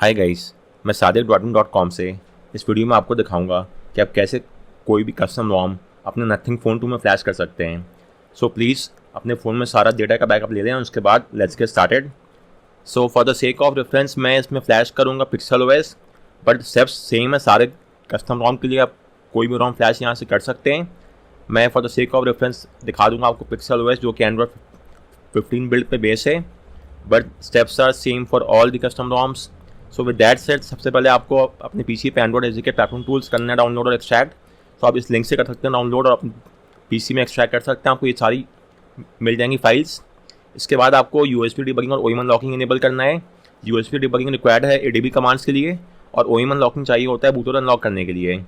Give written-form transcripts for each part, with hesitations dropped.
Hi guys, मैं sadik.in.com से इस वीडियो में आपको दिखाऊंगा कि आप कैसे कोई भी कस्टम ROM अपने नथिंग फ़ोन 2 में फ्लैश कर सकते हैं। सो प्लीज़ अपने फ़ोन में सारा डेटा का बैकअप ले लें और उसके बाद let's get started. So for the sake of reference मैं इसमें फ्लैश करूँगा pixel OS, but steps same है सारे कस्टम ROM के लिए। आप कोई भी ROM फ्लैश यहाँ से कर सकते हैं। मैं for the sake of reference दिखा दूँगा आपको पिक्सल OS जो कि एंड्रॉयड 15 बिल्ड पे बेस है, but steps are same for all the custom ROMs। So with that set, सबसे पहले आपको अपने पीसी पे एंड्रॉइड एसडीके प्लेटफॉर्म टूल्स करना है डाउनलोड और एक्सट्रैक्ट। तो आप इस लिंक से कर सकते हैं डाउनलोड और अपने पीसी में एक्सट्रैक्ट कर सकते हैं। आपको ये सारी मिल जाएंगी फाइल्स। इसके बाद आपको यूएसबी डिबगिंग और OEM अनलॉकिंग इनेबल करना है। यूएसबी डिबगिंग रिक्वायर्ड है ADB कमांड्स के लिए और OEM अनलॉकिंग चाहिए होता है बूटलोडर अनलॉक करने के लिए।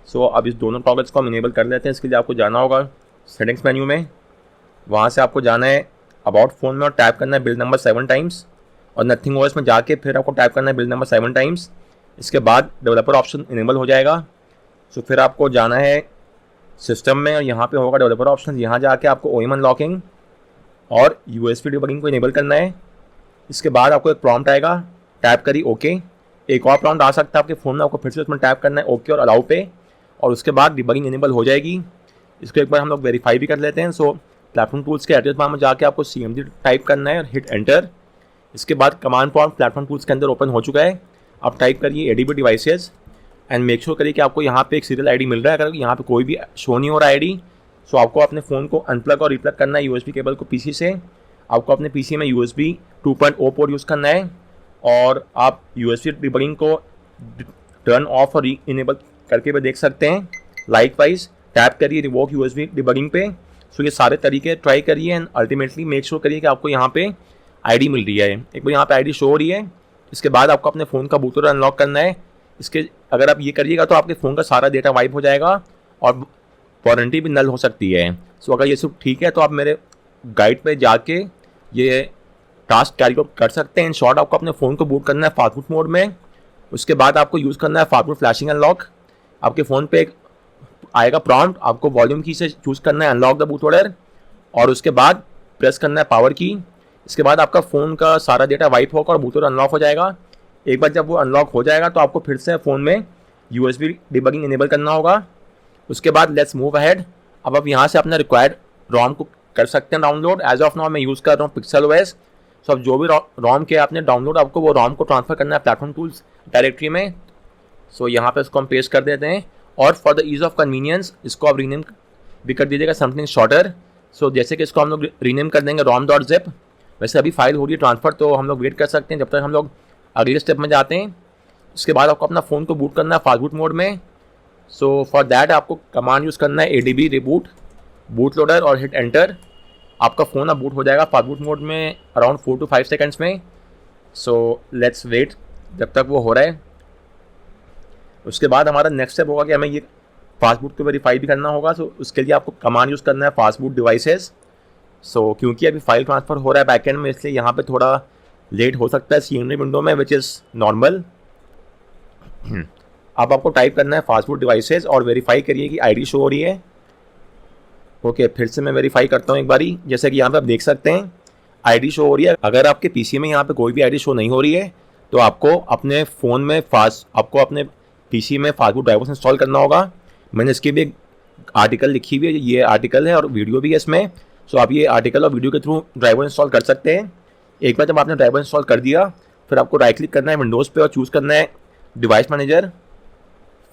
सो अब इस दोनों टॉगल्स को हम इनेबल कर लेते हैं। इसके लिए आपको जाना होगा सेटिंग्स मेन्यू में, वहाँ से आपको जाना है अबाउट फ़ोन में और टाइप करना है बिल्ड नंबर 7 टाइम्स, और नथिंग OS में जाके फिर आपको टाइप करना है बिल्ड नंबर 7 टाइम्स। इसके बाद डेवलपर ऑप्शन इनेबल हो जाएगा। सो फिर आपको जाना है सिस्टम में और यहाँ पे होगा डेवलपर ऑप्शन। यहाँ जाके आपको OEM अनलॉकिंग और USB डिबगिंग को इनेबल करना है। इसके बाद आपको एक प्रॉम्प्ट आएगा, टाइप करिए ओके। एक और प्रॉम्प्ट आ सकता है आपके फ़ोन में, आपको फिर से उसमें टाइप करना है ओके और अलाउ पे, और उसके बाद डिबगिंग इनेबल हो जाएगी। इसको एक बार हम लोग वेरीफाई भी कर लेते हैं। सो प्लेटफॉर्म टूल्स के एड्रेस बार में जाके आपको CMD टाइप करना है और हिट एंटर। इसके बाद कमांड प्रॉम्प्ट प्लेटफॉर्म टूल्स के अंदर ओपन हो चुका है। आप टाइप करिए ADB devices and make sure करिए कि आपको यहाँ पे एक सीरियल आईडी मिल रहा है। अगर यहाँ पे कोई भी शो नहीं हो रहा आईडी, सो आपको अपने फ़ोन को अनप्लग और रिप्लग करना है USB केबल को पीसी से। आपको अपने पीसी में USB 2.0 पोर्ट यूज़ करना है और आप USB डिबगिंग को टर्न ऑफ और इनेबल करके भी देख सकते हैं। लाइकवाइज टैप करिए रिवोक USB डिबगिंग पे। सो ये सारे तरीके ट्राई करिए एंड अल्टीमेटली मेक श्योर करिए कि आपको यहाँ पे आईडी मिल रही है। एक बार यहाँ पे आईडी शो हो रही है। इसके बाद आपको अपने फ़ोन का बूटलोडर अनलॉक करना है। इसके अगर आप ये करिएगा तो आपके फ़ोन का सारा डेटा वाइप हो जाएगा और वारंटी भी नल हो सकती है। सो अगर ये सब ठीक है तो आप मेरे गाइड पे जाके ये टास्क कैरी आउट कर सकते हैं। इन शॉर्ट आपको अपने फ़ोन को बूट करना है फास्ट बूट मोड में। उसके बाद आपको यूज़ करना है फास्ट बूट फ्लैशिंग अनलॉक। आपके फ़ोन पे एक आएगा प्रॉम्प्ट, आपको वॉल्यूम की से चूज़ करना है अनलॉक द बूटलोडर और उसके बाद प्रेस करना है पावर की। इसके बाद आपका फ़ोन का सारा डेटा वाइप होगा और बूटलोडर अनलॉक हो जाएगा। एक बार जब वो अनलॉक हो जाएगा तो आपको फिर से फ़ोन में USB डिबगिंग इनेबल करना होगा। उसके बाद लेट्स मूव अहेड। अब आप यहाँ से अपना रिक्वायर्ड ROM को कर सकते हैं डाउनलोड। एज ऑफ नाउ मैं यूज़ कर रहा हूँ पिक्सल OS। सो अब जो भी ROM किया आपने डाउनलोड, आपको वो ROM को ट्रांसफ़र करना है प्लेटफॉर्म टूल्स डायरेक्टरी में। सो यहाँ पे इसको हम पेस्ट कर देते हैं और for the ease of convenience इसको आप रीनेम भी कर दीजिएगा समथिंग शॉर्टर। सो जैसे कि इसको हम लोग रीनेम कर देंगे rom.zip। वैसे अभी फाइल हो रही है ट्रांसफ़र, तो हम लोग वेट कर सकते हैं जब तक हम लोग अगले स्टेप में जाते हैं। उसके बाद आपको अपना फ़ोन को बूट करना है फास्ट बूट मोड में। सो फॉर दैट आपको कमांड यूज़ करना है ADB रिबूट बूट लोडर और हिट एंटर। आपका फ़ोन अब बूट हो जाएगा फास्ट बूट मोड में अराउंड 4 to 5 सेकेंड्स में। सो लेट्स वेट जब तक वो हो रहा है। उसके बाद हमारा नेक्स्ट स्टेप होगा कि हमें ये फास्ट बूट को वेरीफाई भी करना होगा। सो उसके लिए आपको कमांड यूज़ करना है फास्ट बूट डिवाइसेस। सो क्योंकि अभी फाइल ट्रांसफ़र हो रहा है बैकएंड में, इसलिए यहाँ पे थोड़ा लेट हो सकता है CMD विंडो में, विच इज़ नॉर्मल। अब आपको टाइप करना है फास्ट बूट डिवाइसेस और वेरीफाई करिए कि आईडी शो हो रही है। ओके, फिर से मैं वेरीफाई करता हूँ एक बारी। जैसे कि यहाँ पे आप देख सकते हैं आईडी शो हो रही है। अगर आपके पीसी में यहाँ पे कोई भी आईडी शो नहीं हो रही है तो आपको अपने फ़ोन में अपने पीसी में फास्ट बूट ड्राइवर्स इंस्टॉल करना होगा। मैंने इसकी भी एक आर्टिकल लिखी हुई है, ये आर्टिकल है और वीडियो भी है इसमें। सो आप ये आर्टिकल और वीडियो के थ्रू ड्राइवर इंस्टॉल कर सकते हैं। एक बार जब आपने ड्राइवर इंस्टॉल कर दिया, फिर आपको राइट क्लिक करना है विंडोज़ पे और चूज़ करना है डिवाइस मैनेजर।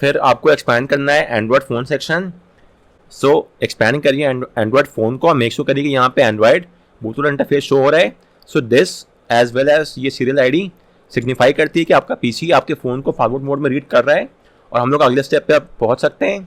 फिर आपको एक्सपैंड करना है एंड्रॉयड फ़ोन सेक्शन। सो एक्सपैंड करिए एंड्रॉयड फ़ोन को और मेक श्योर करिए कि यहाँ पे एंड्रॉयड बूटलोडर इंटरफेस शो हो रहा है। So this as well as ये सीरियल आईडी सिग्निफाई करती है कि आपका पीसी आपके फ़ोन को फॉरवर्ड मोड में रीड कर रहा है और हम लोग अगले स्टेप पे अब पहुँच सकते हैं।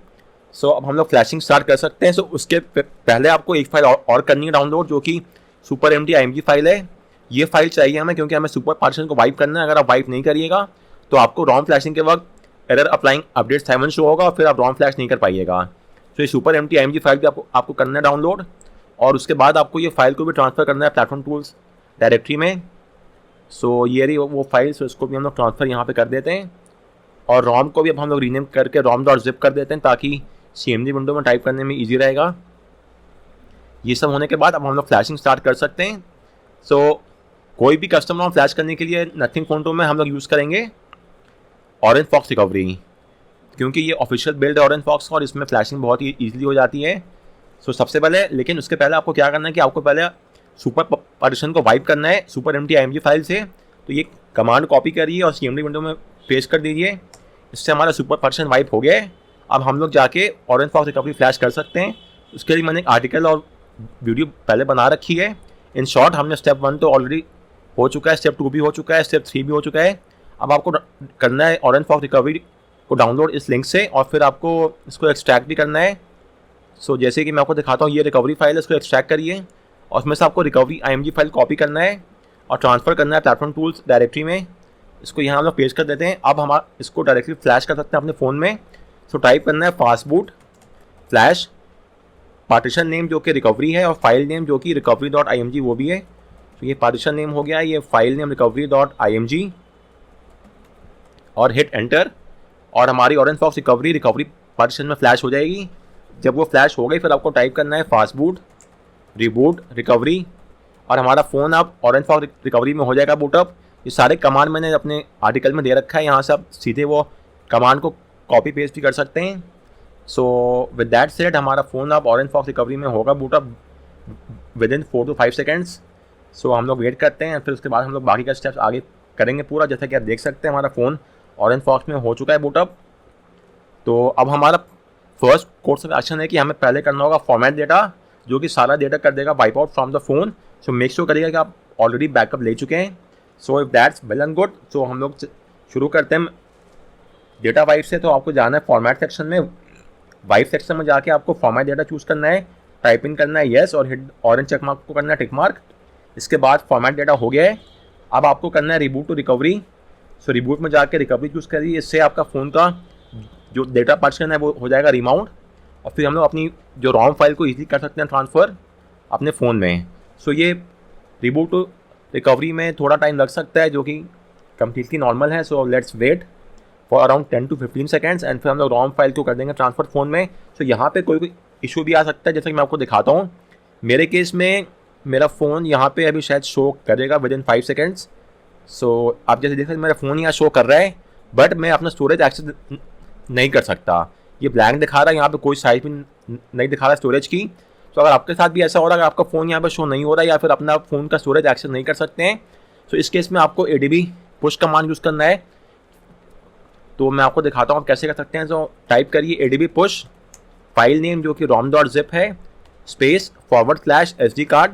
सो अब हम लोग फ्लैशिंग स्टार्ट कर सकते हैं। सो उसके पहले आपको एक फाइल और करनी है डाउनलोड, जो कि SuperMD IMG फाइल है। ये फाइल चाहिए हमें क्योंकि हमें सुपर पार्टीशन को वाइप करना है। अगर आप वाइप नहीं करिएगा तो आपको ROM फ्लैशिंग के वक्त एरर अप्लाइंग अपडेट 7 शो होगा और फिर आप ROM फ्लैश नहीं कर पाइएगा। तो ये SuperMD IMG फाइल भी आपको करना है डाउनलोड और उसके बाद आपको ये फाइल को भी ट्रांसफ़र करना है प्लेटफॉर्म टूल्स डायरेक्टरी में। सो ये रही वो फाइल। सो इसको भी हम लोग ट्रांसफ़र यहाँ पे कर देते हैं और ROM को भी अब हम लोग रीनेम करके rom.zip कर देते हैं ताकि CMD विंडो में टाइप करने में ईजी रहेगा। ये सब होने के बाद अब हम लोग फ्लैशिंग स्टार्ट कर सकते हैं। सो कोई भी कस्टम ROM फ्लैश करने के लिए नथिंग फ़ोन 2 में हम लोग यूज़ करेंगे ऑरेंज फॉक्स रिकवरी, क्योंकि ये ऑफिशियल बिल्ड है ऑरेंज फॉक्स का और इसमें फ्लैशिंग बहुत ही ईजिली हो जाती है। सो सबसे पहले, लेकिन उसके पहले आपको क्या करना है कि आपको पहले सुपर पार्टीशन को वाइप करना है सुपर एम्प्टी IMG फाइल से। तो ये कमांड कॉपी करिए और CMD विंडो में पेस्ट कर दीजिए। इससे हमारा सुपर पार्टीशन वाइप हो गया है। अब हम लोग जाके ऑरेंज फॉक्स रिकवरी फ्लैश कर सकते हैं। उसके लिए मैंने एक आर्टिकल और वीडियो पहले बना रखी है। इन शॉर्ट हमने स्टेप 1 तो ऑलरेडी हो चुका है, स्टेप 2 भी हो चुका है, स्टेप 3 भी हो चुका है। अब आपको करना है ऑरेंज फॉक्स रिकवरी को डाउनलोड इस लिंक से और फिर आपको इसको एक्सट्रैक्ट भी करना है। सो जैसे कि मैं आपको दिखाता हूँ, ये रिकवरी फाइल है, इसको एक्सट्रैक्ट करिए और उसमें से आपको रिकवरी IMG फाइल कॉपी करना है और ट्रांसफ़र करना है प्लेटफॉर्म टूल्स डायरेक्टरी में। इसको यहाँ हम लोग पेस्ट कर देते हैं। अब हम इसको डायरेक्टली फ्लैश कर सकते हैं अपने फ़ोन में। सो टाइप करना है फास्टबूट फ्लैश, पार्टीशन नेम जो कि रिकवरी है और फाइल नेम जो कि recovery.img वो भी है। तो ये पार्टीशन नेम हो गया, ये फाइल नेम recovery.img और हिट एंटर और हमारी ऑरेंज फॉक्स रिकवरी पार्टीशन में फ्लैश हो जाएगी। जब वो फ्लैश हो गई फिर आपको टाइप करना है फास्टबूट रिबूट रिकवरी और हमारा फ़ोन अब ऑरेंज फॉक्स रिकवरी में हो जाएगा बूटअप। ये सारे कमांड मैंने अपने आर्टिकल में दे रखा है, यहाँ से आप सीधे वो कमांड को कॉपी पेस्ट भी कर सकते हैं। सो विद दैट सेड हमारा फ़ोन अब ऑरेंज फॉक्स रिकवरी में होगा बूटअप विदिन 4 to 5 सेकेंड्स। सो हम लोग वेट करते हैं, फिर उसके बाद हम लोग बाकी का स्टेप्स आगे करेंगे पूरा। जैसा कि आप देख सकते हैं हमारा फ़ोन ऑरेंज फॉक्स में हो चुका है बूटअप। तो अब हमारा फर्स्ट कोर्स ऑफ एक्शन है कि हमें पहले करना होगा फॉर्मेट डेटा, जो कि सारा डेटा कर देगा wipe out from the phone. So make sure करिएगा कि आप ऑलरेडी बैकअप ले चुके हैं। So if that's well and good, so हम लोग शुरू करते हैं डेटा वाइप से। तो आपको जाना है फॉर्मेट सेक्शन में। वाइप सेक्शन में जाके आपको फॉर्मेट डेटा चूज़ करना है, टाइप इन करना है येस और हिट ऑरेंज चेक मार्क को करना है टिक मार्क। इसके बाद फॉर्मेट डेटा हो गया है। अब आपको करना है reboot to recovery. So reboot में जाके रिकवरी चूज़ करिए। इससे आपका फ़ोन का जो डेटा पार्टीशन है वो हो जाएगा रिमाउंट और फिर हम लोग अपनी जो ROM फाइल को ईजिली कर सकते हैं ट्रांसफ़र अपने फ़ोन में। सो ये रिबूट टू रिकवरी में थोड़ा टाइम लग सकता है, जो कि कम्प्लीटली नॉर्मल है। So let's wait for around 10 to 15 seconds and फिर हम लोग ROM फाइल को कर देंगे ट्रांसफ़र फ़ोन में। सो यहाँ पे कोई इशू भी आ सकता है, जैसे कि मैं आपको दिखाता हूँ। मेरे केस में मेरा फ़ोन यहाँ पे अभी शायद शो करेगा विदिन 5 सेकेंड्स। सो आप जैसे देख सकते हैं मेरा फ़ोन यहाँ शो कर रहा है, बट मैं अपना स्टोरेज एक्सेस नहीं कर सकता। ये ब्लैंक दिखा रहा है, यहाँ पे कोई साइज भी नहीं दिखा रहा है स्टोरेज की। तो अगर आपके साथ भी ऐसा हो रहा है कि आपका फ़ोन यहाँ पे शो नहीं हो रहा है या फिर अपना फ़ोन का स्टोरेज एक्सेस नहीं कर सकते हैं, तो इस केस में आपको ADB पुश कमांड यूज़ करना है। तो मैं आपको दिखाता हूँ आप कैसे कर सकते हैं। तो टाइप करिए ADB पुश, फाइल नेम जो कि rom.zip है, स्पेस /SD कार्ड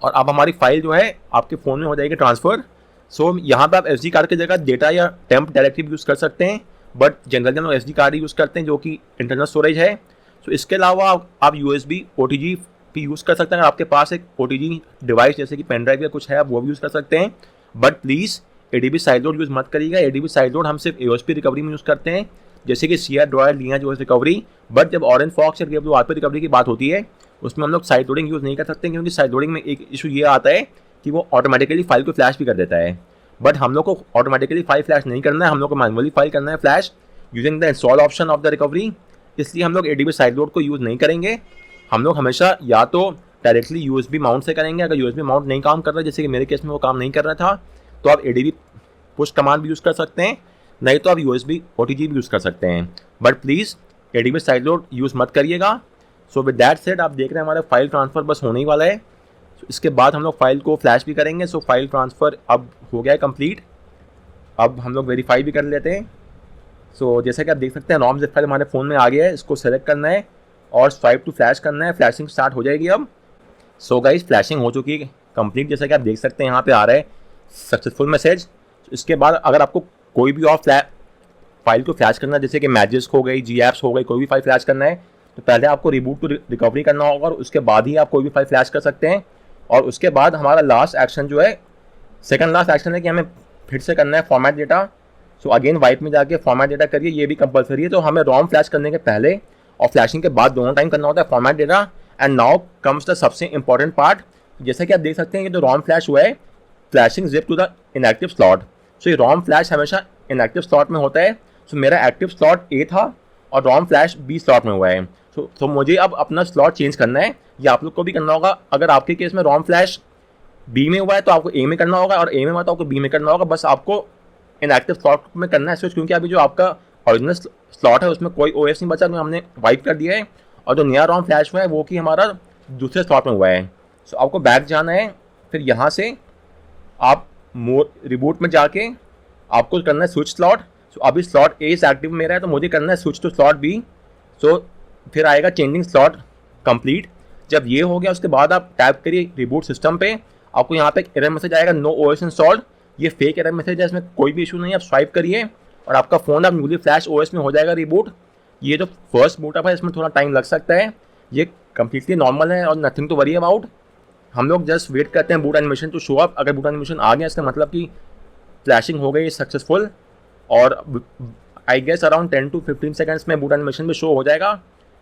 और अब हमारी फाइल जो है आपके फ़ोन में हो जाएगी ट्रांसफ़र। सो यहाँ पे आप SD कार्ड की जगह डेटा या टेम्प डायरेक्टली भी यूज़ कर सकते हैं, बट जनरली हम लोग SD कार्ड ही यूज़ करते हैं जो कि इंटरनल स्टोरेज है। सो इसके अलावा आप USB OTG भी यूज़ कर सकते हैं। अगर आपके पास एक OTG डिवाइस जैसे कि पेन ड्राइव या कुछ है आप वो भी यूज़ कर सकते हैं, but please ADB side load use मत करिएगा। ADB साइड लोड हम सिर्फ AOSP रिकवरी में यूज़ करते हैं, जैसे कि CR ड्रॉयर लिया जो रिकवरी। बट जब ऑरेंज फॉक्स या WRP रिकवरी की बात होती है उसमें हम लोग साइड लोडिंग यूज़ नहीं कर सकते, क्योंकि साइड लोडिंग में एक इशू ये आता है कि वो ऑटोमेटिकली फाइल को फ्लैश भी कर देता है। बट हम लोग को ऑटोमेटिकली फाइल फ्लैश नहीं करना है, हम लोग को मैनुअली फाइल करना है flash using the install option of the recovery. इसलिए हम लोग ADB साइड लोड को यूज़ नहीं करेंगे। हम लोग हमेशा या तो डायरेक्टली USB माउंट से करेंगे। अगर USB माउंट नहीं काम कर रहा है, जैसे कि मेरे केस में वो काम नहीं कर रहा था, तो आप ADB पुश कमांड भी यूज़ कर सकते हैं, नहीं तो आप USB OTG भी यूज़ कर सकते हैं। But please ADB side load use मत करिएगा। सो विद दैट सेड आप देख रहे हैं हमारा फाइल ट्रांसफ़र बस होने ही वाला है। इसके बाद हम लोग फाइल को फ्लैश भी करेंगे। सो फाइल ट्रांसफ़र अब हो गया है कंप्लीट। अब हम लोग वेरीफाई भी कर लेते हैं। सो जैसा कि आप देख सकते हैं ROM zip फाइल हमारे फ़ोन में आ गया है। इसको सेलेक्ट करना है और स्वाइप टू फ्लैश करना है। फ्लैशिंग स्टार्ट हो जाएगी अब। सो गाइस फ्लैशिंग हो चुकी है कंप्लीट, जैसा कि आप देख सकते हैं यहाँ पे आ रहा है सक्सेसफुल मैसेज। इसके बाद अगर आपको कोई भी और फाइल को फ्लैश करना है, जैसे कि मैजिक हो गई, GApps हो गई, कोई भी फाइल फ्लैश करना है, तो पहले आपको रिबूट टू रिकवरी करना होगा और उसके बाद ही आप कोई भी फाइल फ्लैश कर सकते हैं। और उसके बाद हमारा लास्ट एक्शन जो है, सेकंड लास्ट एक्शन है कि हमें फिर से करना है format data. So again wipe में जाके फॉर्मेट डेटा करिए, ये भी कंपलसरी है। तो हमें ROM फ्लैश करने के पहले और फ्लैशिंग के बाद दोनों टाइम करना होता है format data. And now comes the सबसे इंपॉर्टेंट पार्ट। जैसा कि आप देख सकते हैं कि जो ROM फ्लैश हुआ है, flashing zip to the inactive slot. So ये ROM फ्लैश हमेशा इनएक्टिव स्लॉट में होता है। सो मेरा एक्टिव स्लॉट A था और ROM फ्लैश B स्लॉट में हुआ है। सो मुझे अब अपना स्लॉट चेंज करना है, या आप लोग को भी करना होगा। अगर आपके केस में ROM फ्लैश B में हुआ है तो आपको A में करना होगा, और A में हुआ तो आपको B में करना होगा। बस आपको इनएक्टिव स्लॉट में करना है स्विच, क्योंकि अभी जो आपका ओरिजिनल स्लॉट है उसमें कोई ओएस नहीं बचा, क्योंकि हमने वाइप कर दिया है, और जो नया रोम फ्लैश हुआ है वो कि हमारा दूसरे स्लॉट में हुआ है। सो आपको बैक जाना है, फिर यहाँ से आप रिबूट में जाके आपको करना है स्विच स्लॉट। सो अभी स्लॉट ए इज एक्टिव मेरा है, तो मुझे करना है स्विच टू स्लॉट बी। सो फिर आएगा चेंजिंग स्लॉट कंप्लीट। जब ये हो गया उसके बाद आप टैप करिए रिबूट सिस्टम पे, आपको यहाँ पे एक एरर मैसेज आएगा नो ओएस इंस्टॉल्ड। ये फेक एरर मैसेज है, इसमें कोई भी इशू नहीं है। आप स्वाइप करिए और आपका फ़ोन अब न्यूली फ्लैश ओएस में हो जाएगा रिबूट। ये जो फर्स्ट बूटअप है इसमें थोड़ा टाइम लग सकता है, ये कम्प्लीटली नॉर्मल है और नथिंग टू वरी अबाउट। हम लोग जस्ट वेट करते हैं boot animation to show up. अगर बूट एनिमेशन आ गया इसका मतलब कि फ्लैशिंग हो गई सक्सेसफुल, और I guess around 10 to 15 seconds में बूट एनिमेशन भी शो हो जाएगा।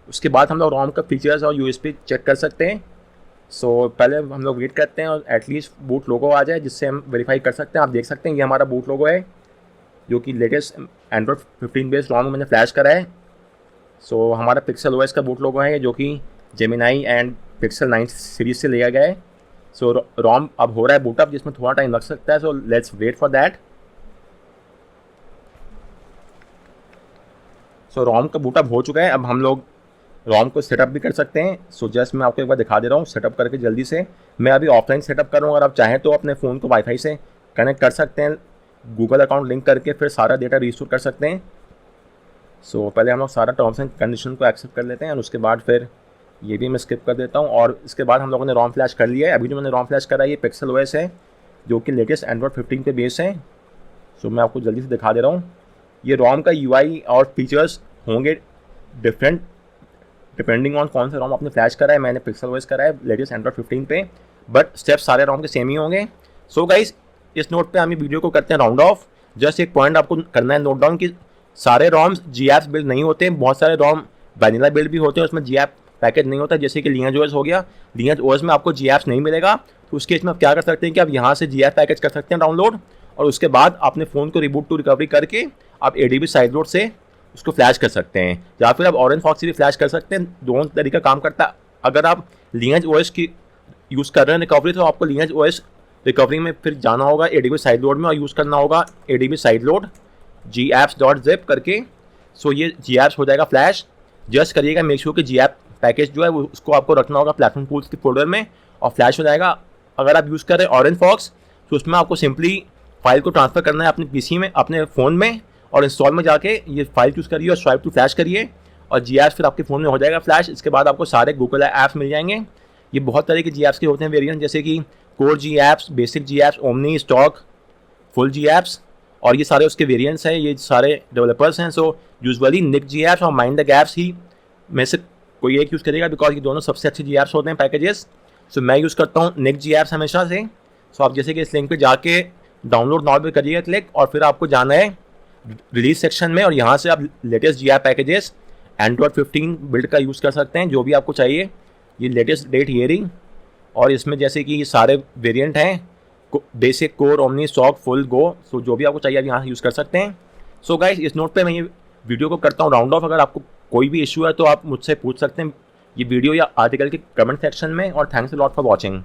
उसके बाद हम लोग रोम का फीचर्स और यूएसपी चेक कर सकते हैं। सो पहले हम लोग वेट करते हैं और एटलीस्ट बूट लोगो आ जाए जिससे हम वेरीफाई कर सकते हैं। आप देख सकते हैं ये हमारा बूट लोगो है जो कि लेटेस्ट एंड्रॉयड 15 बेस्ड रोम में मैंने फ्लैश करा है। सो हमारा पिक्सल ओएस का बूट लोगो है जो कि जेमिनाई एंड पिक्सल 9 सीरीज से लिया गया है। सो रोम अब हो रहा है बूटअप, जिसमें थोड़ा टाइम लग सकता है। So let's wait for that. So ROM का बूटअप हो चुका है, अब हम लोग रोम को सेटअप भी कर सकते हैं। सो जस्ट मैं आपको एक बार दिखा दे रहा हूँ सेटअप करके जल्दी से। मैं अभी ऑफलाइन सेटअप कर रहा हूँ, अगर आप चाहें तो अपने फ़ोन को वाईफाई से कनेक्ट कर सकते हैं, गूगल अकाउंट लिंक करके फिर सारा डेटा रिस्टोर कर सकते हैं। सो पहले हम लोग सारा टर्म्स एंड कंडीशन को एक्सेप्ट कर लेते हैं और उसके बाद फिर ये भी मैं स्किप कर देता हूँ। और इसके बाद हम लोगों ने रोम फ्लैश कर लिया है। अभी जो मैंने रोम फ्लैश करा है ये पिक्सल ओएस है जो कि लेटेस्ट एंड्रॉयड 15 पे बेस है। सो मैं आपको जल्दी से दिखा दे रहा हूँ। ये रोम का यूआई और फीचर्स होंगे डिफरेंट डिपेंडिंग ऑन कौन सा रोम आपने फ्लैश करा है। मैंने पिक्सल ओएस करा है लेटेस्ट एंड्रॉयड 15 पे, बट स्टेप्स सारे रोम के सेम ही होंगे। सो गाइस इस नोट पे हम ये वीडियो को करते हैं राउंड ऑफ। जस्ट एक पॉइंट आपको करना है नोट डाउन कि सारे रोम्स जी ऐप्स बिल्ड नहीं होते, बहुत सारे रोम वैनिला बिल्ड भी होते हैं, उसमें जी ऐप पैकेज नहीं होता। जैसे कि लिनेज ओएस हो गया, लिनेज ओएस में आपको जी ऐप्स नहीं मिलेगा, तो उस केस में आप क्या कर सकते हैं कि आप यहाँ से जी ऐप पैकेज कर सकते हैं डाउनलोड, और उसके बाद अपने फ़ोन को रिबूट टू रिकवरी करके आप एडीबी साइड लोड से उसको फ्लैश कर सकते हैं, या फिर आप ऑरेंज फॉक्स से भी फ्लैश कर सकते हैं। दोनों तरीका काम करता है। अगर आप लिनेज ओएस की यूज़ कर रहे हैं रिकवरी, तो आपको लिनेज ओएस रिकवरी में फिर जाना होगा एडीबी साइड लोड में और यूज़ करना होगा एडीबी साइड लोड gapps.zip करके। सो ये gapps हो जाएगा फ्लैश। जस्ट करिएगा मेक श्योर कि gap पैकेज जो है वो उसको आपको रखना होगा प्लेटफॉर्म टूल्स के फोल्डर में और फ्लैश हो जाएगा। अगर आप यूज़ कर रहे हैं ऑरेंज फॉक्स, तो उसमें आपको सिंपली फाइल को ट्रांसफ़र करना है अपने पीसी में, अपने फ़ोन में, और इंस्टॉल में जाके ये फाइल चूज़ करिए और स्वाइप टू फ्लैश करिए और gapps फिर आपके फ़ोन में हो जाएगा फ्लैश। इसके बाद आपको सारे गूगल ऐप्स मिल जाएंगे। ये बहुत तरह के gapps के होते हैं वेरिएंट, जैसे कि core gapps, basic gapps, omni, stock, full gapps, और ये सारे उसके वेरिएंट्स हैं। ये सारे डेवलपर्स हैं। सो यूजुअली निक gapps और माइंड द गैप्स ही में से कोई एक यूज़ करेगा, बिकॉज ये दोनों सबसे अच्छे gapps होते हैं पैकेजेस। सो मैं यूज़ करता हूँ निक gapps हमेशा से। सो आप जैसे कि इस लिंक पे जाके डाउनलोड नाउ पे करिएगा क्लिक, और फिर आपको जाना है रिलीज सेक्शन में, और यहाँ से आप latest gap packages Android 15 build का यूज़ कर सकते हैं, जो भी आपको चाहिए। ये लेटेस्ट डेट हियरिंग, और इसमें जैसे कि ये सारे वेरिएंट हैं, basic, core, omni, stock, full, go. So जो भी आपको चाहिए आप यहाँ से यूज़ कर सकते हैं। सो गाइस इस नोट पे मैं ये वीडियो को करता हूँ राउंड ऑफ। अगर आपको कोई भी इशू है तो आप मुझसे पूछ सकते हैं ये वीडियो या आर्टिकल के कमेंट सेक्शन में। और thanks a lot for watching.